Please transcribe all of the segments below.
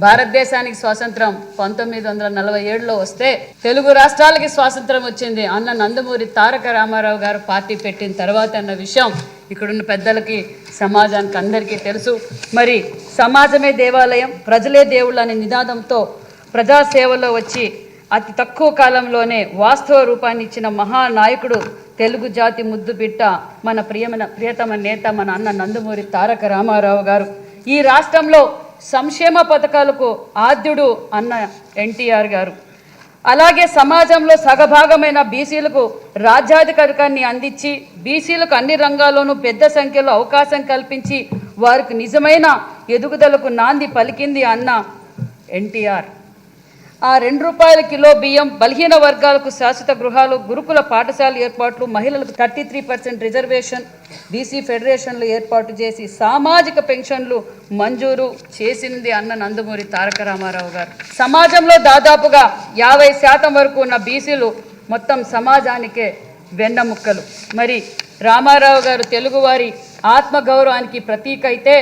భారతదేశానికి స్వాతంత్రం 1947లో వస్తే తెలుగు రాష్ట్రాలకి స్వాతంత్రం వచ్చింది అన్న నందమూరి తారక రామారావు గారు పార్టీ పెట్టిన తర్వాత అన్న విషయం ఇక్కడున్న పెద్దలకి సమాజానికి అందరికీ తెలుసు. మరి సమాజమే దేవాలయం, ప్రజలే దేవుళ్ళు అనే నినాదంతో ప్రజాసేవలో వచ్చి అతి తక్కువ కాలంలోనే వాస్తవ రూపాన్ని ఇచ్చిన మహానాయకుడు, తెలుగు జాతి ముద్దు బిడ్డ, మన ప్రియతమ నేత మన అన్న నందమూరి తారక రామారావు గారు. ఈ రాష్ట్రంలో సంక్షేమ పథకాలకు ఆద్యుడు అన్న ఎన్టీఆర్ గారు. అలాగే సమాజంలో సగభాగమైన బీసీలకు రాజ్యాధికారికాన్ని అందించి బీసీలకు అన్ని రంగాల్లోనూ పెద్ద సంఖ్యలో అవకాశం కల్పించి వారికి నిజమైన ఎదుగుదలకు నాంది పలికింది అన్న ఎన్టీఆర్. ఆ ₹2 కిలో బియ్యం, బలహీన వర్గాలకు శాశ్వత గృహాలు, గురుకుల పాఠశాల ఏర్పాట్లు, మహిళలకు 33% రిజర్వేషన్, బీసీ ఫెడరేషన్లు ఏర్పాటు చేసి సామాజిక పెన్షన్లు మంజూరు చేసింది అన్న నందమూరి తారక రామారావు గారు. సమాజంలో దాదాపుగా 50% వరకు ఉన్న బీసీలు మొత్తం సమాజానికే వెన్నముక్కలు. మరి రామారావు గారు తెలుగువారి ఆత్మగౌరవానికి ప్రతీక అయితే,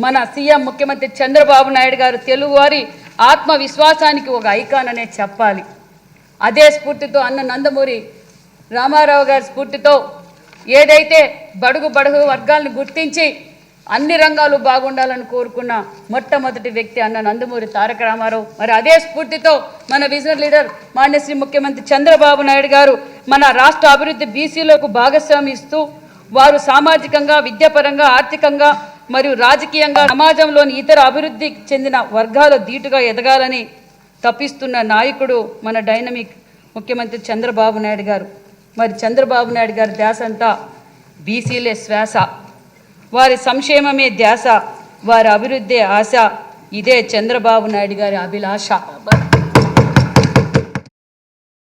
మన సీఎం ముఖ్యమంత్రి చంద్రబాబు నాయుడు గారు తెలుగువారి ఆత్మవిశ్వాసానికి ఒక ఐకాన్ అనే చెప్పాలి. అదే స్ఫూర్తితో అన్న నందమూరి రామారావు గారి స్ఫూర్తితో ఏదైతే బడుగు వర్గాలను గుర్తించి అన్ని రంగాలు బాగుండాలని కోరుకున్న మొట్టమొదటి వ్యక్తి అన్న నందమూరి తారక రామారావు. మరి అదే స్ఫూర్తితో మన విజనరీ లీడర్ మాన్యశ్రీ ముఖ్యమంత్రి చంద్రబాబు నాయుడు గారు మన రాష్ట్ర అభివృద్ధి బీసీలకు భాగస్వామి ఇస్తూ వారు సామాజికంగా, విద్యాపరంగా, ఆర్థికంగా మరియు రాజకీయంగా సమాజంలోని ఇతర అభివృద్ధి చెందిన వర్గాలు ధీటుగా ఎదగాలని తప్పిస్తున్న నాయకుడు మన డైనమిక్ ముఖ్యమంత్రి చంద్రబాబు నాయుడు గారు. మరి చంద్రబాబు నాయుడు గారి ధ్యాస అంతా బీసీలే శ్వాస, వారి సంక్షేమమే ధ్యాస, వారి అభివృద్ధి ఆశ. ఇదే చంద్రబాబు నాయుడు గారి అభిలాష.